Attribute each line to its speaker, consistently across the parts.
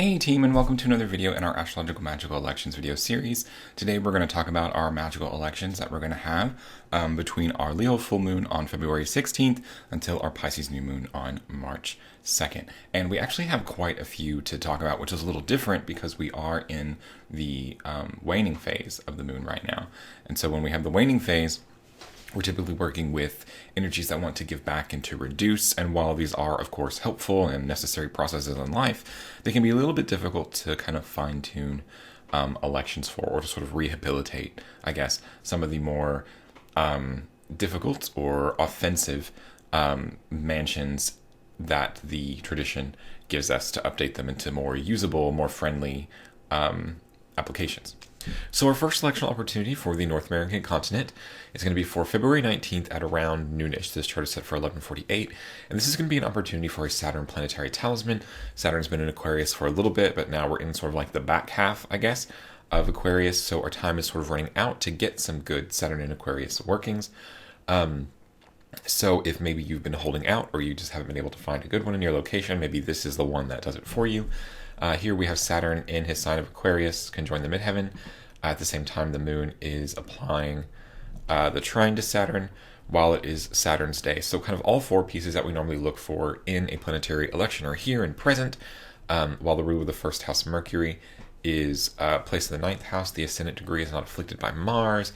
Speaker 1: Hey team, and welcome to another video in our Astrological Magical Elections video series. Today we're going to talk about our magical elections that we're going to have between our Leo full moon on February 16th until our Pisces New Moon on March 2nd. And we actually have quite a few to talk about, which is a little different because we are in the waning phase of the moon right now. And so when we have the waning phase, we're typically working with energies that want to give back and to reduce. And while these are, of course, helpful and necessary processes in life, they can be a little bit difficult to kind of fine tune elections for, or to sort of rehabilitate, I guess, some of the more difficult or offensive mansions that the tradition gives us to update them into more usable, more friendly applications. So our first selection opportunity for the North American continent is going to be for February 19th at around noonish. This chart is set for 11:48, and this is going to be an opportunity for a Saturn planetary talisman. Saturn's been in Aquarius for a little bit, but now we're in sort of like the back half, I guess, of Aquarius, so our time is sort of running out to get some good Saturn in Aquarius workings. So if maybe you've been holding out or you just haven't been able to find a good one in your location, maybe this is the one that does it for you. Here we have Saturn in his sign of Aquarius conjoined the midheaven. At the same time, the moon is applying the trine to Saturn while it is Saturn's day. So kind of all four pieces that we normally look for in a planetary election are here and present, while the ruler of the first house, Mercury, is placed in the ninth house. The ascendant degree is not afflicted by Mars.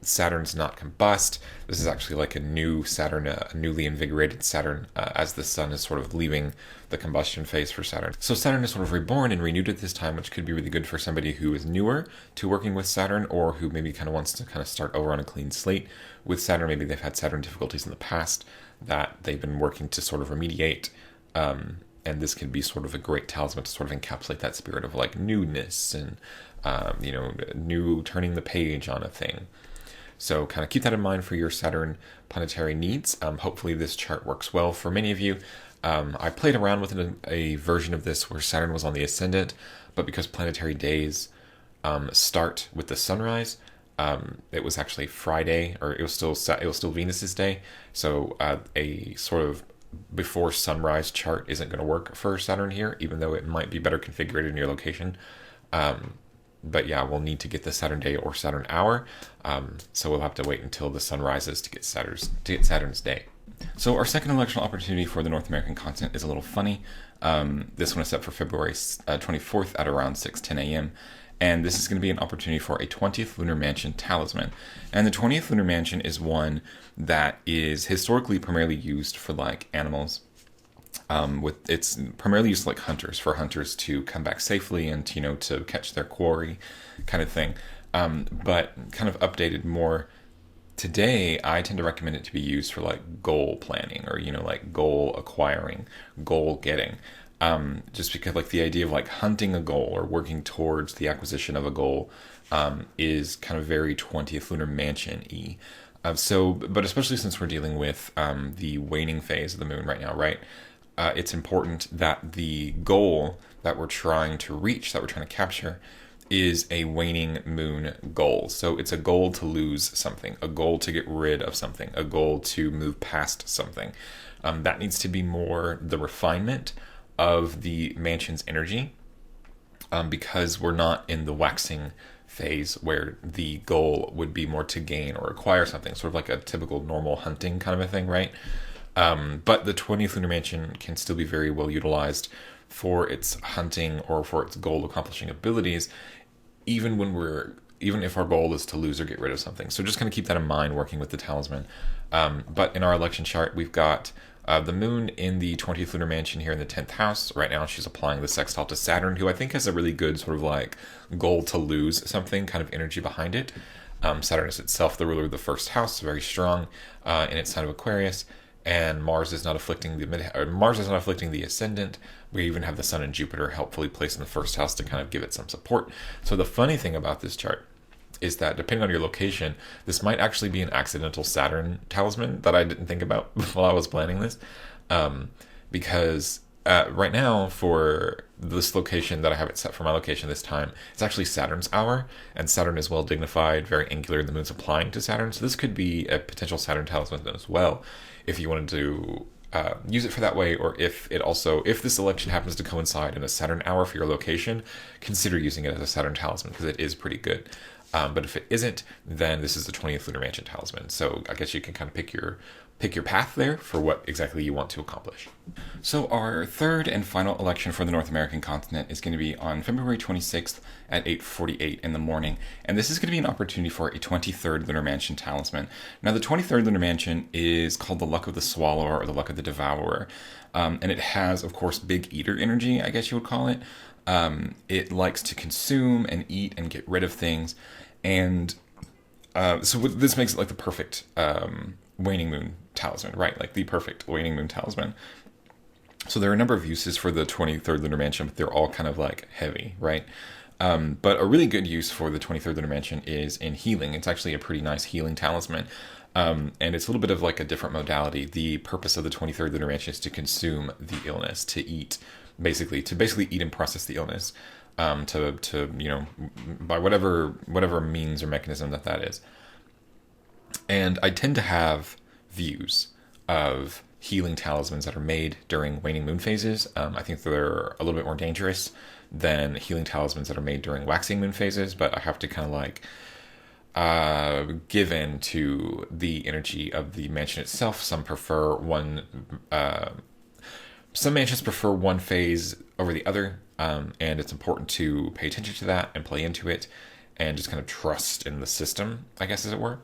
Speaker 1: Saturn's not combust. This is actually like a new Saturn, a newly invigorated Saturn, as the sun is sort of leaving the combustion phase for Saturn. So Saturn is sort of reborn and renewed at this time, which could be really good for somebody who is newer to working with Saturn, or who maybe kind of wants to kind of start over on a clean slate with Saturn. Maybe they've had Saturn difficulties in the past that they've been working to sort of remediate. And this can be sort of a great talisman to sort of encapsulate that spirit of like newness and, new turning the page on a thing. So kind of keep that in mind for your Saturn planetary needs. Hopefully this chart works well for many of you. I played around with a version of this where Saturn was on the ascendant, but because planetary days start with the sunrise, it was actually Friday, or it was still Venus's day. So a sort of before sunrise chart isn't going to work for Saturn here, even though it might be better configured in your location. But yeah, we'll need to get the Saturn day or Saturn hour. So we'll have to wait until the sun rises to get Saturn's day. So our second electional opportunity for the North American continent is a little funny. This one is set for February 24th at around 6:10 a.m. And this is going to be an opportunity for a 20th Lunar Mansion talisman. And the 20th Lunar Mansion is one that is historically primarily used for like animals. It's primarily used like hunters, for hunters to come back safely and to catch their quarry, kind of thing. But kind of updated more today, I tend to recommend it to be used for like goal planning, or like goal acquiring, goal getting. Just because like the idea of like hunting a goal or working towards the acquisition of a goal is kind of very 20th Lunar Mansion-y. But especially since we're dealing with the waning phase of the moon right now, right? It's important that the goal that we're trying to reach, that we're trying to capture, is a waning moon goal. So it's a goal to lose something, a goal to get rid of something, a goal to move past something. That needs to be more the refinement of the mansion's energy, because we're not in the waxing phase where the goal would be more to gain or acquire something, sort of like a typical normal hunting kind of a thing, right? But the 20th Lunar Mansion can still be very well utilized for its hunting or for its goal accomplishing abilities, even if our goal is to lose or get rid of something. So just kind of keep that in mind working with the talisman. But in our election chart, we've got the moon in the 20th Lunar Mansion here in the 10th house. Right now she's applying the sextile to Saturn, who I think has a really good sort of like goal to lose something kind of energy behind it. Saturn is itself the ruler of the first house, very strong in its sign of Aquarius. And Mars is not afflicting the ascendant. We even have the Sun and Jupiter helpfully placed in the first house to kind of give it some support. So the funny thing about this chart is that depending on your location, this might actually be an accidental Saturn talisman that I didn't think about while I was planning this. Because right now, for this location that I have it set for my location this time, it's actually Saturn's hour, and Saturn is well dignified, very angular, and the moon's applying to Saturn. So this could be a potential Saturn talisman as well, if you wanted to use it for that way, or if this election happens to coincide in a Saturn hour for your location, consider using it as a Saturn talisman because it is pretty good. But if it isn't, then this is the 20th Lunar Mansion talisman. So I guess you can kind of pick your path there for what exactly you want to accomplish. So our third and final election for the North American continent is going to be on February 26th at 8:48 in the morning. And this is going to be an opportunity for a 23rd Lunar Mansion talisman. Now, the 23rd Lunar Mansion is called the Luck of the Swallower or the Luck of the Devourer. And it has, of course, big eater energy, I guess you would call it. It likes to consume and eat and get rid of things. And so this makes it like the perfect waning moon talisman, right? Like the perfect waning moon talisman. So there are a number of uses for the 23rd Lunar Mansion, but they're all kind of like heavy, right? But a really good use for the 23rd Lunar Mansion is in healing. It's actually a pretty nice healing talisman. And it's a little bit of like a different modality. The purpose of the 23rd Lunar Mansion is to consume the illness, to eat, basically eat and process the illness. To by whatever means or mechanism that is. And I tend to have views of healing talismans that are made during waning moon phases. I think they're a little bit more dangerous than healing talismans that are made during waxing moon phases, but I have to kind of like give in to the energy of the mansion itself. Some mansions prefer one phase over the other, and it's important to pay attention to that and play into it and just kind of trust in the system, I guess, as it were.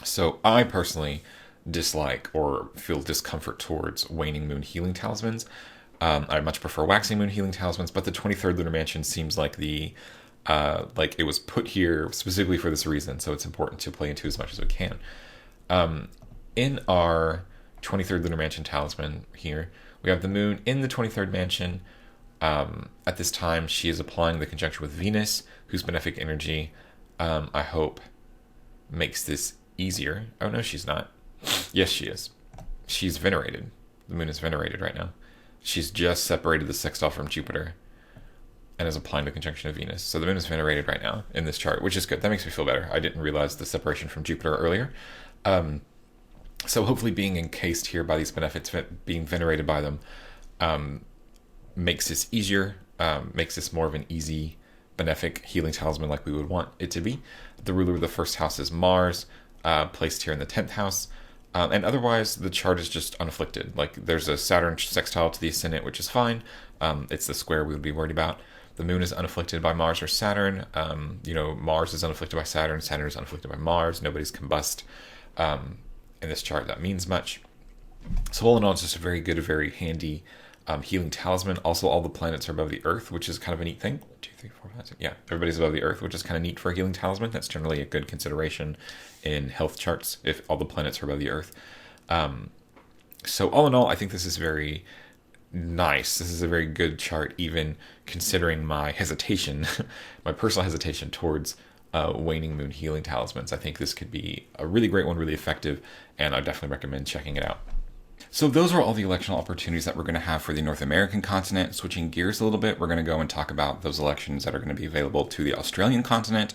Speaker 1: So I personally dislike or feel discomfort towards waning moon healing talismans. I much prefer waxing moon healing talismans, but the 23rd Lunar Mansion seems like like it was put here specifically for this reason, so it's important to play into as much as we can. In our 23rd Lunar Mansion talisman here, we have the moon in the 23rd mansion. At this time, she is applying the conjunction with Venus, whose benefic energy, I hope, makes this easier. Oh, no, she's not. Yes, she is. She's venerated. The moon is venerated right now. She's just separated the sextile from Jupiter and is applying the conjunction of Venus. So the moon is venerated right now in this chart, which is good. That makes me feel better. I didn't realize the separation from Jupiter earlier. So hopefully being encased here by these benefits, being venerated by them, makes this easier, makes this more of an easy benefic healing talisman like we would want it to be. The ruler of the first house is Mars, placed here in the 10th house. And otherwise, the chart is just unafflicted. Like, there's a Saturn sextile to the ascendant, which is fine. It's the square we would be worried about. The moon is unafflicted by Mars or Saturn. Mars is unafflicted by Saturn. Saturn is unafflicted by Mars. Nobody's combust in this chart that means much. So all in all, it's just a very good, very handy healing talisman. Also, all the planets are above the Earth, which is kind of a neat thing. 1, 2, 3, 4, 5, 6. Yeah, everybody's above the Earth, which is kind of neat for a healing talisman. That's generally a good consideration in health charts if all the planets are above the Earth. So all in all, I think this is very nice. This is a very good chart, even considering my hesitation, my personal hesitation towards waning moon healing talismans. I think this could be a really great one, really effective, and I definitely recommend checking it out. So those are all the electional opportunities that we're going to have for the North American continent. Switching gears a little bit, we're going to go and talk about those elections that are going to be available to the Australian continent.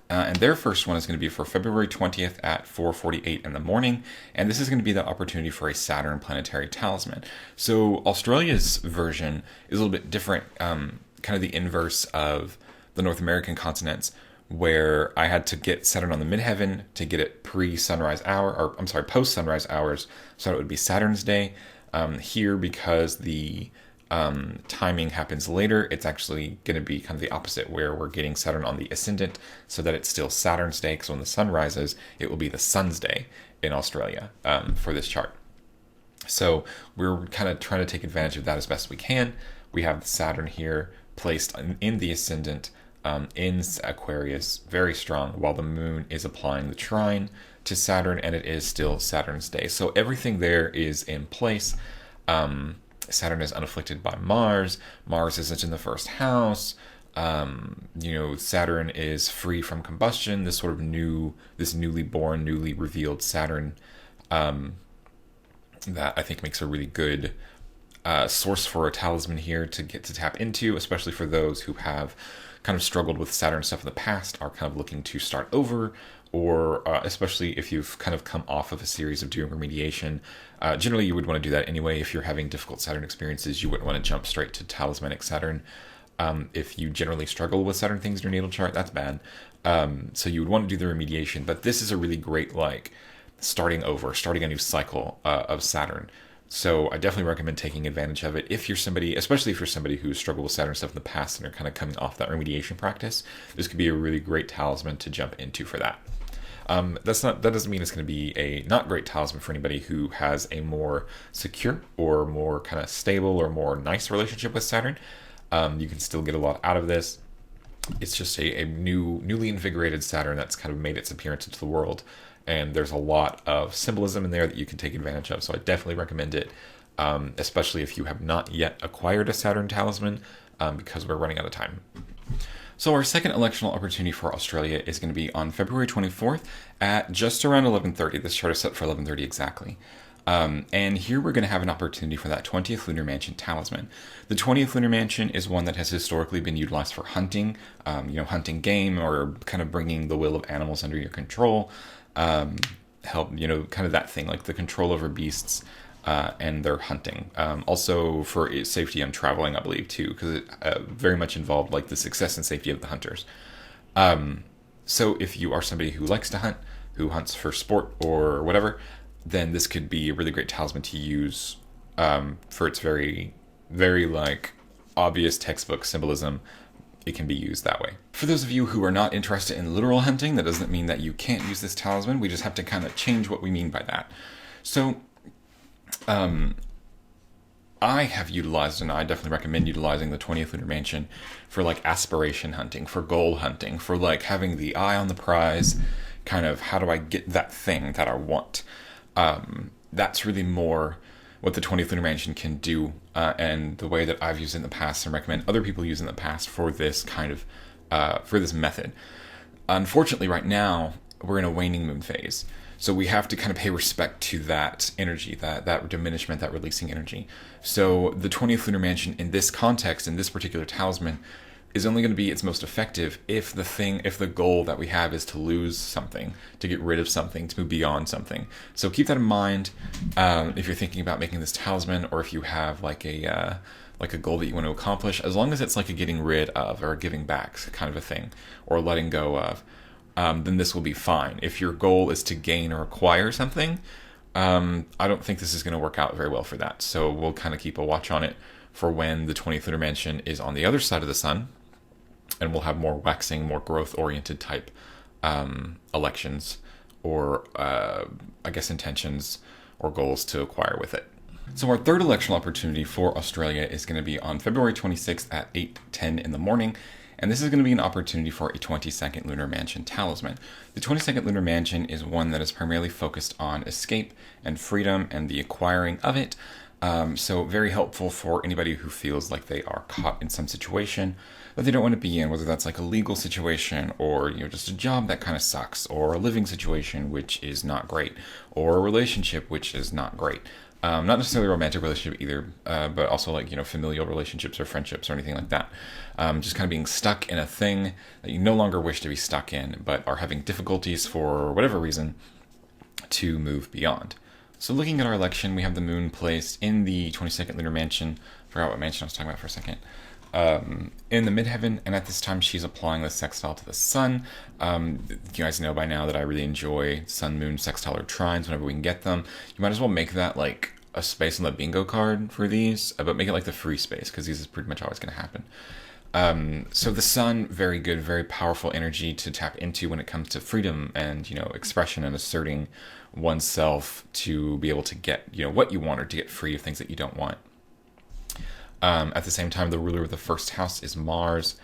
Speaker 1: And their first one is going to be for February 20th at 4:48 in the morning. And this is going to be the opportunity for a Saturn planetary talisman. So Australia's version is a little bit different, kind of the inverse of the North American continents, where I had to get Saturn on the midheaven to get it post-sunrise hours, so it would be Saturn's day. Here, because the timing happens later, it's actually going to be kind of the opposite, where we're getting Saturn on the ascendant so that it's still Saturn's day, because when the sun rises, it will be the sun's day in Australia for this chart. So we're kind of trying to take advantage of that as best we can. We have Saturn here placed in the ascendant, in Aquarius, very strong, while the moon is applying the trine to Saturn, and it is still Saturn's day. So everything there is in place. Saturn is unafflicted by Mars. Mars isn't in the first house. Saturn is free from combustion. This sort of newly born, newly revealed Saturn, that I think makes a really good source for a talisman here to get to tap into, especially for those who have kind of struggled with Saturn stuff in the past, are kind of looking to start over, or especially if you've kind of come off of a series of doing remediation. Generally, you would want to do that anyway. If you're having difficult Saturn experiences, you wouldn't want to jump straight to talismanic Saturn. If you generally struggle with Saturn things in your natal chart, that's bad. So you would want to do the remediation, but this is a really great, like, starting over, starting a new cycle of Saturn. So I definitely recommend taking advantage of it if you're somebody, especially if you're somebody who's struggled with Saturn stuff in the past and are kind of coming off that remediation practice. This could be a really great talisman to jump into for that. That doesn't mean it's going to be a not great talisman for anybody who has a more secure or more kind of stable or more nice relationship with Saturn. You can still get a lot out of this. It's just a newly invigorated Saturn that's kind of made its appearance into the world. And there's a lot of symbolism in there that you can take advantage of. So I definitely recommend it, especially if you have not yet acquired a Saturn talisman, because we're running out of time. So our second electional opportunity for Australia is going to be on February 24th at just around 11:30. This chart is set for 11:30 exactly. And here we're going to have an opportunity for that 20th Lunar Mansion talisman. The 20th Lunar Mansion is one that has historically been utilized for hunting, hunting game or kind of bringing the will of animals under your control. Help, kind of that thing, like the control over beasts and their hunting. Also for safety and traveling, I believe, too, because it very much involved like the success and safety of the hunters. So if you are somebody who likes to hunt, who hunts for sport or whatever, then this could be a really great talisman to use for its very, very like obvious textbook symbolism. It can be used that way. For those of you who are not interested in literal hunting, that doesn't mean that you can't use this talisman. We just have to kind of change what we mean by that. So, I have utilized, and I definitely recommend utilizing the 20th Lunar Mansion for like aspiration hunting, for goal hunting, for like having the eye on the prize, kind of how do I get that thing that I want. That's really more what the 20th Lunar Mansion can do, and the way that I've used it in the past and recommend other people use in the past for this kind of, for this method. Unfortunately, right now, we're in a waning moon phase. So we have to kind of pay respect to that energy, that diminishment, that releasing energy. So the 20th Lunar Mansion in this context, in this particular talisman, is only going to be its most effective if the goal that we have is to lose something, to get rid of something, to move beyond something. So keep that in mind if you're thinking about making this talisman, or if you have like a goal that you want to accomplish, as long as it's like a getting rid of or a giving back kind of a thing, or letting go of, then this will be fine. If your goal is to gain or acquire something, I don't think this is going to work out very well for that. So we'll kind of keep a watch on it for when the 20th Lunar Mansion is on the other side of the sun, and we'll have more waxing, more growth-oriented type elections or, intentions or goals to acquire with it. So our third electional opportunity for Australia is going to be on February 26th at 8:10 in the morning, and this is going to be an opportunity for a 22nd Lunar Mansion talisman. The 22nd Lunar Mansion is one that is primarily focused on escape and freedom and the acquiring of it. So very helpful for anybody who feels like they are caught in some situation that they don't want to be in, whether that's like a legal situation or just a job that kind of sucks, or a living situation which is not great, or a relationship which is not great. Not necessarily a romantic relationship either, but also like familial relationships or friendships or anything like that. Just kind of being stuck in a thing that you no longer wish to be stuck in, but are having difficulties for whatever reason to move beyond. So looking at our election, we have the moon placed in the 22nd Lunar Mansion. I forgot what mansion I was talking about for a second. In the midheaven, and at this time she's applying the sextile to the sun. You guys know by now that I really enjoy sun-moon sextile or trines whenever we can get them. You might as well make that like a space on the bingo card for these, but make it like the free space, because these is pretty much always going to happen. So the sun, very good, very powerful energy to tap into when it comes to freedom and expression and asserting oneself to be able to get what you want, or to get free of things that you don't want. At the same time, the ruler of the first house is Mars,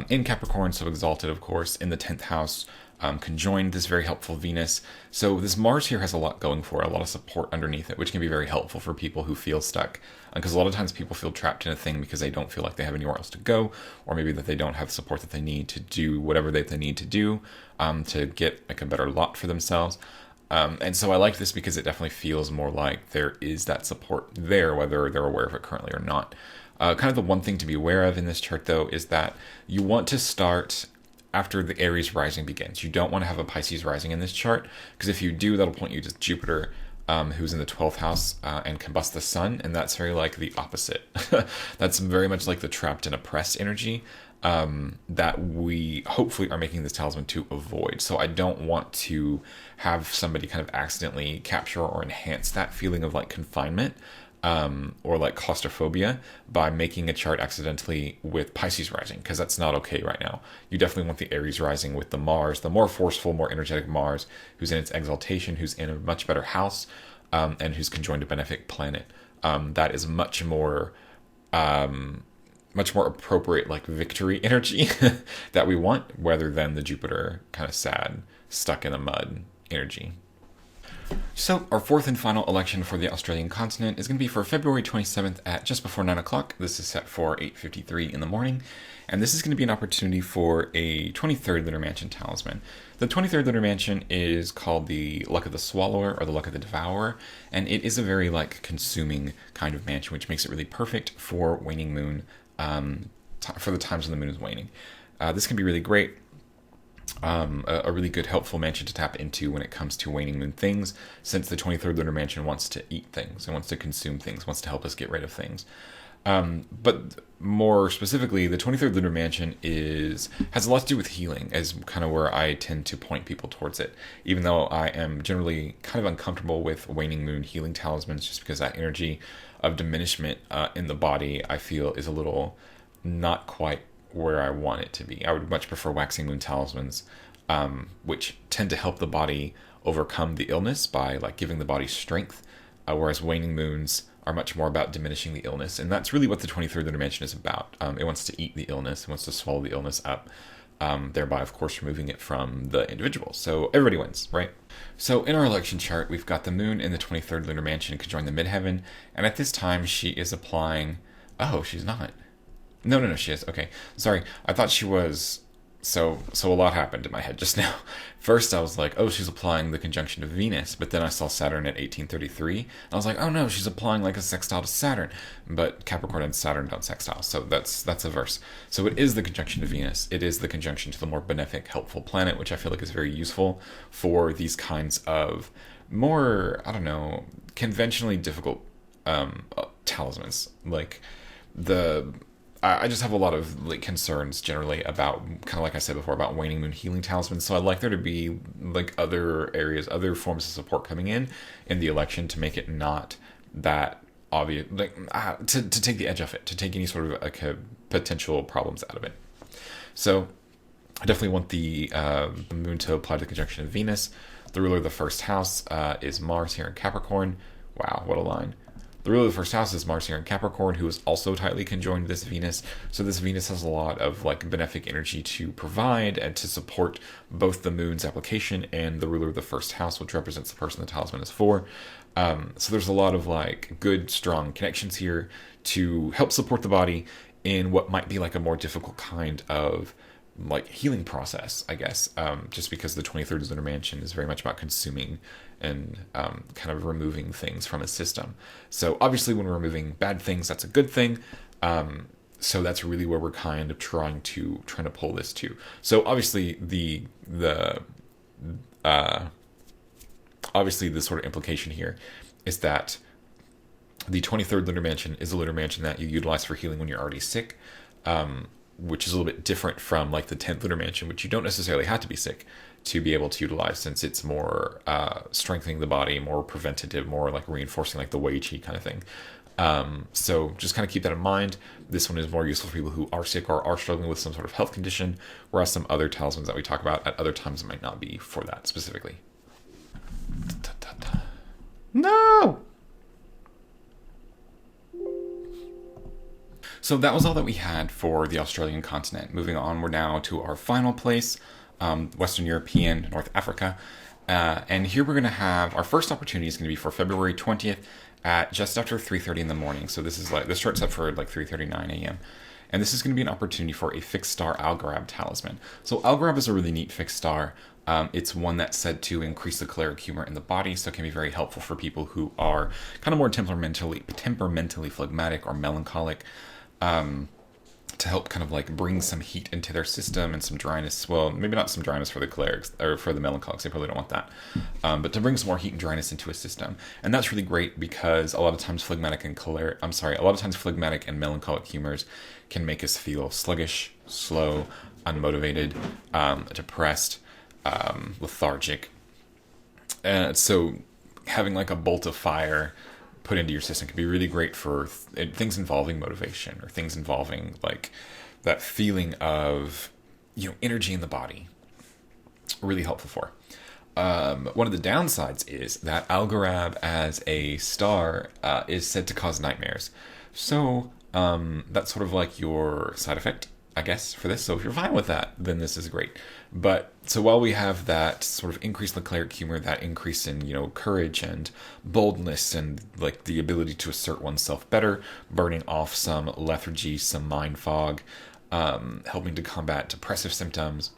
Speaker 1: in Capricorn, so exalted, of course, in the 10th house, conjoined this very helpful Venus. So this Mars here has a lot going for it, a lot of support underneath it, which can be very helpful for people who feel stuck. Because a lot of times people feel trapped in a thing because they don't feel like they have anywhere else to go, or maybe that they don't have the support that they need to do whatever they need to do to get like a better lot for themselves. And so I like this because it definitely feels more like there is that support there, whether they're aware of it currently or not. Kind of the one thing to be aware of in this chart, though, is that you want to start after the Aries rising begins. You don't want to have a Pisces rising in this chart, because if you do, that'll point you to Jupiter, who's in the 12th house and combust the sun, and that's very like the opposite. That's very much like the trapped and oppressed energy that we hopefully are making this talisman to avoid. So I don't want to have somebody kind of accidentally capture or enhance that feeling of like confinement or like claustrophobia by making a chart accidentally with Pisces rising, because that's not okay right now. You definitely want the Aries rising with the Mars, the more forceful, more energetic Mars, who's in its exaltation, who's in a much better house, and who's conjoined a benefic planet. That is much more appropriate, like victory energy that we want, rather than the Jupiter kind of sad, stuck in the mud energy. So our fourth and final election for the Australian continent is going to be for February 27th at just before 9 o'clock. This is set for 8:53 in the morning. And this is going to be an opportunity for a 23rd Lunar Mansion talisman. The 23rd Lunar Mansion is called the Luck of the Swallower or the Luck of the Devourer. And it is a very like consuming kind of mansion, which makes it really perfect for waning moon, for the times when the moon is waning. This can be really great. A really good, helpful mansion to tap into when it comes to waning moon things, since the 23rd Lunar Mansion wants to eat things, it wants to consume things, wants to help us get rid of things. But more specifically, the 23rd Lunar Mansion has a lot to do with healing, as kind of where I tend to point people towards it, even though I am generally kind of uncomfortable with waning moon healing talismans, just because that energy of diminishment in the body, I feel, is a little not quite where I want it to be. I would much prefer waxing moon talismans, which tend to help the body overcome the illness by like giving the body strength, whereas waning moons are much more about diminishing the illness, and that's really what the 23rd Lunar Mansion is about. It wants to eat the illness, it wants to swallow the illness up, thereby, of course, removing it from the individual. So everybody wins, right? So in our election chart, we've got the moon in the 23rd Lunar Mansion conjoined the midheaven, and at this time she is applying... Oh, she's not. No, she is. Okay, sorry. I thought she was... So a lot happened in my head just now. First, I was like, oh, she's applying the conjunction to Venus, but then I saw Saturn at 1833. I was like, oh no, she's applying like a sextile to Saturn. But Capricorn and Saturn don't sextile, so that's a verse. So it is the conjunction to Venus. It is the conjunction to the more benefic, helpful planet, which I feel like is very useful for these kinds of more, I don't know, conventionally difficult talismans. Like I just have a lot of like concerns generally about, kind of like I said before, about waning moon healing talismans. So I'd like there to be like other areas, other forms of support coming in the election to make it not that obvious, like to take the edge off it, to take any sort of like potential problems out of it. So I definitely want the moon to apply to the conjunction of Venus. The ruler of the first house is Mars here in Capricorn. Wow, what a line. The ruler of the first house is Mars here in Capricorn, who is also tightly conjoined to this Venus. So this Venus has a lot of like benefic energy to provide and to support both the moon's application and the ruler of the first house, which represents the person the talisman is for. So there's a lot of like good, strong connections here to help support the body in what might be like a more difficult kind of like healing process, I guess, just because the 23rd Lunar Mansion is very much about consuming and kind of removing things from a system. So obviously when we're removing bad things, that's a good thing. So that's really where we're kind of trying to pull this to. So obviously the sort of implication here is that the 23rd Lunar Mansion is a lunar mansion that you utilize for healing when you're already sick, which is a little bit different from like the 10th Lunar Mansion, which you don't necessarily have to be sick to be able to utilize, since it's more strengthening the body, more preventative, more like reinforcing like the Wei Qi kind of thing. So just kind of keep that in mind. This one is more useful for people who are sick or are struggling with some sort of health condition, whereas some other talismans that we talk about at other times might not be for that specifically. No! So that was all that we had for the Australian continent. Moving on, we're now to our final place, Western European, North Africa. And here we're going to have, our first opportunity is going to be for February 20th at just after 3:30 in the morning. So this starts up for like 3:39 a.m. And this is going to be an opportunity for a fixed star Algorab talisman. So Algorab is a really neat fixed star. It's one that's said to increase the choleric humor in the body, so it can be very helpful for people who are kind of more temperamentally phlegmatic or melancholic. to help kind of like bring some heat into their system and some dryness. Well, maybe not some dryness for the clerics or for the melancholics. They probably don't want that. But to bring some more heat and dryness into a system. And that's really great because a lot of times phlegmatic and melancholic humors can make us feel sluggish, slow, unmotivated, depressed, lethargic. And so having like a bolt of fire put into your system can be really great for things involving motivation or things involving like that feeling of, energy in the body. Really helpful for. One of the downsides is that Algorab as a star is said to cause nightmares. So that's sort of like your side effect, I guess, for this. So if you're fine with that, then this is great. But so while we have that sort of increase in the cleric humor, that increase in, courage and boldness and like the ability to assert oneself better, burning off some lethargy, some mind fog, helping to combat depressive symptoms.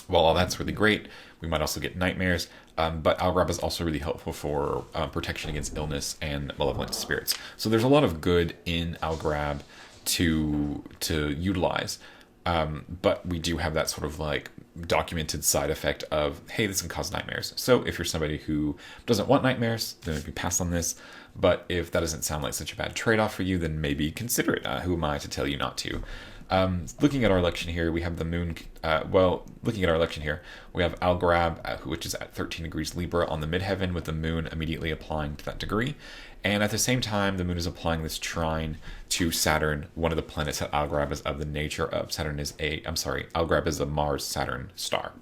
Speaker 1: While all that's really great, we might also get nightmares. But Algrab is also really helpful for protection against illness and malevolent spirits. So there's a lot of good in Algrab to utilize. But we do have that sort of like documented side effect of, hey, this can cause nightmares. So if you're somebody who doesn't want nightmares, then maybe pass on this. But if that doesn't sound like such a bad trade-off for you, then maybe consider it. Who am I to tell you not to? Looking at our election here, we have the moon. Looking at our election here, we have Algrab, which is at 13 degrees Libra on the midheaven, with the moon immediately applying to that degree. And at the same time, the moon is applying this trine to Saturn, one of the planets that Algrab is of the nature of. Algrab is a Mars-Saturn star.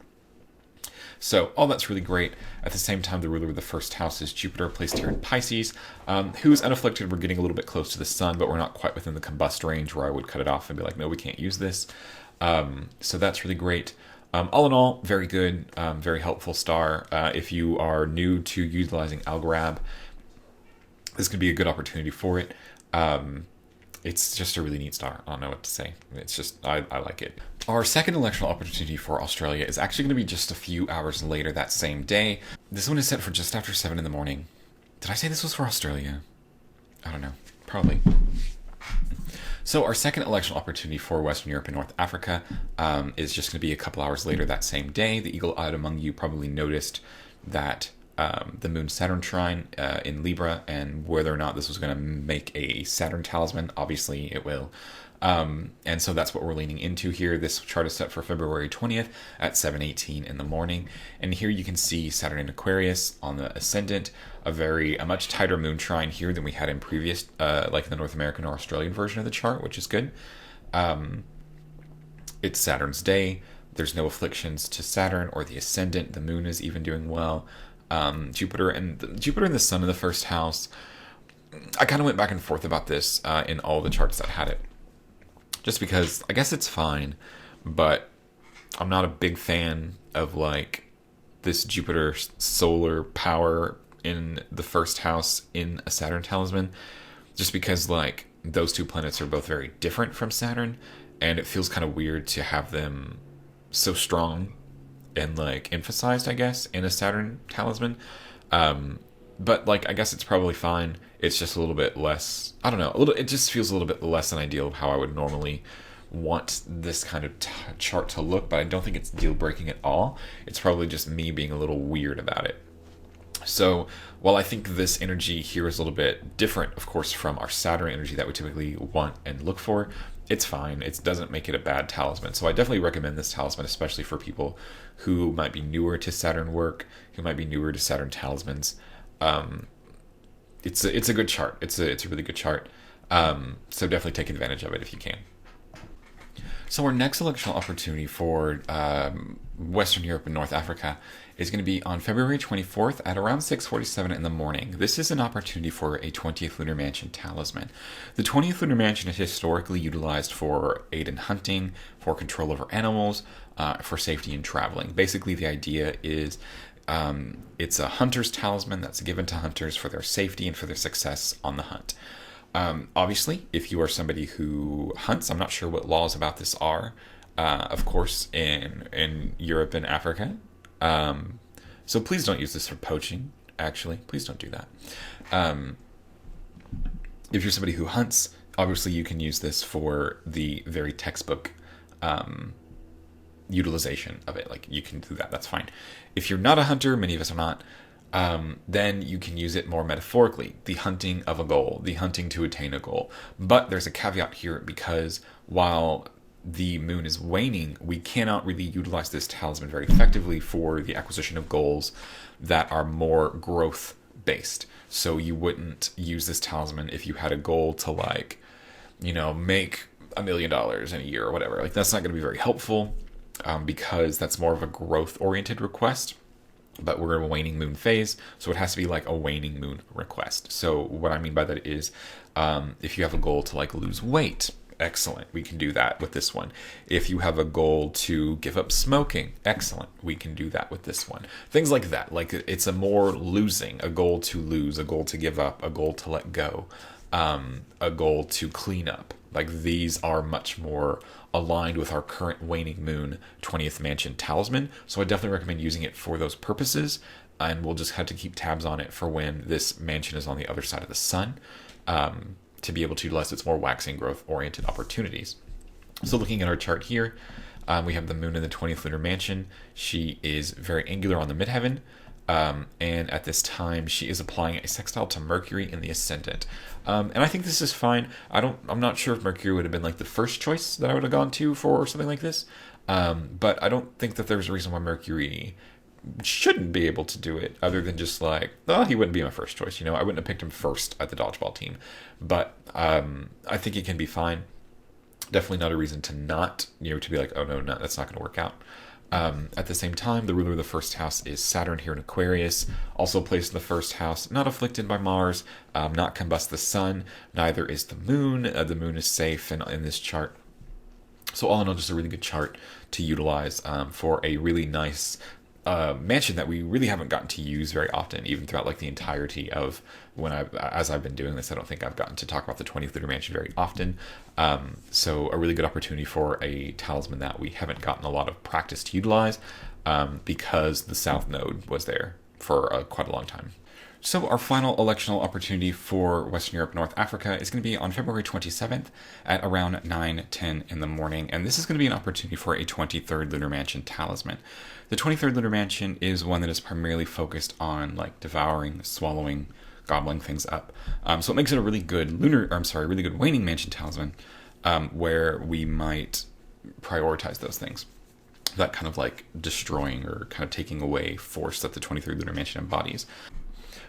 Speaker 1: So all that's really great. At the same time, the ruler of the first house is Jupiter, placed here in Pisces, who's unafflicted. We're getting a little bit close to the sun, but we're not quite within the combust range where I would cut it off and be like, no, we can't use this. So that's really great. All in all, very good, very helpful star. If you are new to utilizing Algrab, this could be a good opportunity for it. It's just a really neat star. I don't know what to say. It's just, I like it. Our second electoral opportunity for Australia is actually going to be just a few hours later that same day. This one is set for just after 7 in the morning. Did I say this was for Australia? I don't know. Probably. So our second electoral opportunity for Western Europe and North Africa is just going to be a couple hours later that same day. The eagle-eyed among you probably noticed that the Moon-Saturn trine in Libra, and whether or not this was going to make a Saturn talisman. Obviously, it will. And so that's what we're leaning into here. This chart is set for February 20th at 7:18 in the morning. And here you can see Saturn in Aquarius on the ascendant, a much tighter moon trine here than we had in previous, like the North American or Australian version of the chart, which is good. It's Saturn's day. There's no afflictions to Saturn or the ascendant. The moon is even doing well. Jupiter and the sun in the first house. I kind of went back and forth about this in all the charts that had it. Just because I guess it's fine, but I'm not a big fan of like this Jupiter solar power in the first house in a Saturn talisman, just because like those two planets are both very different from Saturn, and it feels kind of weird to have them so strong and like emphasized, I guess, in a Saturn talisman. But like I guess it's probably fine. It's just a little bit less, I don't know, it just feels a little bit less than ideal of how I would normally want this kind of chart to look, but I don't think it's deal breaking at all. It's probably just me being a little weird about it. So while I think this energy here is a little bit different, of course, from our Saturn energy that we typically want and look for, it's fine. It doesn't make it a bad talisman. So I definitely recommend this talisman, especially for people who might be newer to Saturn work, who might be newer to Saturn talismans. It's a good chart. It's a really good chart. So definitely take advantage of it if you can. So our next electoral opportunity for Western Europe and North Africa is going to be on February 24th at around 6:47 in the morning. This is an opportunity for a 20th Lunar Mansion talisman. The 20th Lunar Mansion is historically utilized for aid in hunting, for control over animals, for safety in traveling. Basically, the idea is it's a hunter's talisman that's given to hunters for their safety and for their success on the hunt. Obviously, if you are somebody who hunts, I'm not sure what laws about this are, of course, in Europe and Africa. So please don't use this for poaching, actually. Please don't do that. If you're somebody who hunts, Obviously, you can use this for the very textbook utilization of it. Like, you can do that. That's fine. If you're not a hunter, many of us are not, then you can use it more metaphorically. The hunting of a goal, the hunting to attain a goal. But there's a caveat here, because while the moon is waning, we cannot really utilize this talisman very effectively for the acquisition of goals that are more growth based. So you wouldn't use this talisman if you had a goal to, like, make $1 million in a year or whatever. Like, that's not going to be very helpful, because that's more of a growth oriented request. But we're in a waning moon phase, so it has to be like a waning moon request. So what I mean by that is, if you have a goal to, like, lose weight, excellent, we can do that with this one. If you have a goal to give up smoking, excellent, we can do that with this one. Things like that. Like, it's a more losing, a goal to lose, a goal to give up, a goal to let go, a goal to clean up. Like, these are much more aligned with our current waning moon 20th mansion talisman. So I definitely recommend using it for those purposes. And we'll just have to keep tabs on it for when this mansion is on the other side of the sun, to be able to utilize its more waxing growth oriented opportunities. So looking at our chart here, we have the moon in the 20th lunar mansion. She is very angular on the midheaven. And at this time, she is applying a sextile to Mercury in the ascendant. And I think this is fine. I'm not sure if Mercury would have been like the first choice that I would have gone to for something like this. But I don't think that there's a reason why Mercury shouldn't be able to do it, other than just like, oh, he wouldn't be my first choice. I wouldn't have picked him first at the dodgeball team. But I think it can be fine. Definitely not a reason to not, to be like, oh no, that's not going to work out. At the same time, the ruler of the first house is Saturn here in Aquarius, also placed in the first house, not afflicted by Mars, not combust the sun, neither is the moon. The moon is safe in this chart. So all in all, just a really good chart to utilize for a really nice mansion that we really haven't gotten to use very often, even throughout like the entirety of as I've been doing this. I don't think I've gotten to talk about the 20th lunar mansion very often. So a really good opportunity for a talisman that we haven't gotten a lot of practice to utilize, because the South Node was there for quite a long time. So our final electional opportunity for Western Europe, North Africa is going to be on February 27th at around 9:10 in the morning. And this is going to be an opportunity for a 23rd Lunar Mansion talisman. The 23rd Lunar Mansion is one that is primarily focused on like devouring, swallowing, gobbling things up. So it makes it a really good really good waning mansion talisman, where we might prioritize those things. That kind of like destroying or kind of taking away force that the 23rd Lunar Mansion embodies.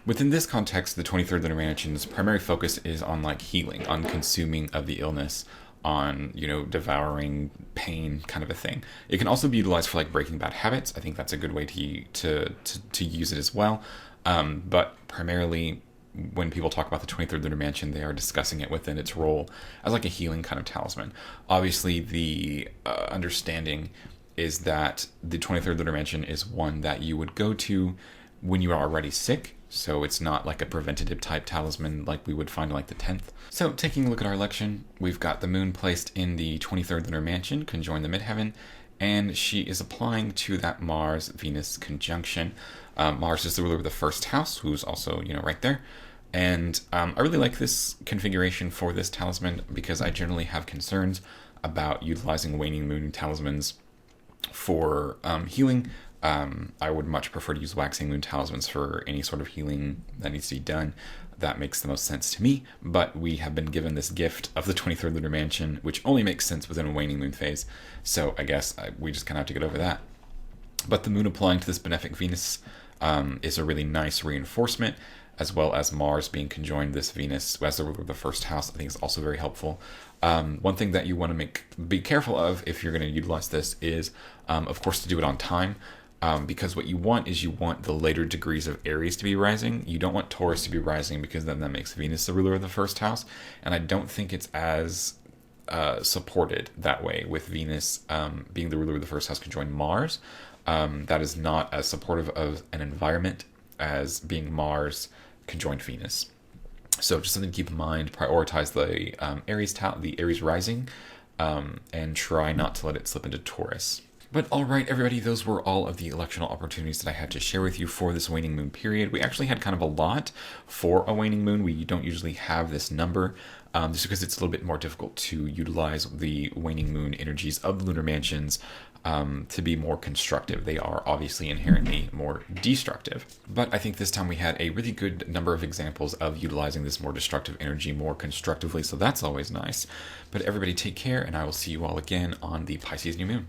Speaker 1: Within this context, the 23rd Lunar Mansion's primary focus is on like healing, on consuming of the illness, on, devouring pain, kind of a thing. It can also be utilized for like breaking bad habits. I think that's a good way to use it as well. But primarily, when people talk about the 23rd Lunar Mansion, they are discussing it within its role as like a healing kind of talisman. Obviously, the understanding is that the 23rd Lunar Mansion is one that you would go to when you are already sick. So it's not like a preventative type talisman like we would find like the 10th. So taking a look at our election, we've got the moon placed in the 23rd Lunar Mansion, conjoined the midheaven, and she is applying to that Mars-Venus conjunction. Mars is the ruler of the first house, who's also, right there. And I really like this configuration for this talisman because I generally have concerns about utilizing waning moon talismans for healing. I would much prefer to use waxing moon talismans for any sort of healing that needs to be done. That makes the most sense to me, but we have been given this gift of the 23rd Lunar Mansion, which only makes sense within a waning moon phase, so I guess we just kind of have to get over that. But the moon applying to this benefic Venus is a really nice reinforcement, as well as Mars being conjoined this Venus as the ruler of the first house. I think is also very helpful. One thing that you want to be careful of if you're going to utilize this is, of course, to do it on time. Because what you want is the later degrees of Aries to be rising. You don't want Taurus to be rising, because then that makes Venus the ruler of the first house. And I don't think it's as supported that way with Venus being the ruler of the first house conjoined Mars. That is not as supportive of an environment as being Mars conjoined Venus. So just something to keep in mind. Prioritize the Aries rising, and try not to let it slip into Taurus. But all right, everybody, those were all of the electional opportunities that I had to share with you for this waning moon period. We actually had kind of a lot for a waning moon. We don't usually have this number, just because it's a little bit more difficult to utilize the waning moon energies of the lunar mansions to be more constructive. They are obviously inherently more destructive. But I think this time we had a really good number of examples of utilizing this more destructive energy more constructively, so that's always nice. But everybody take care, and I will see you all again on the Pisces New Moon.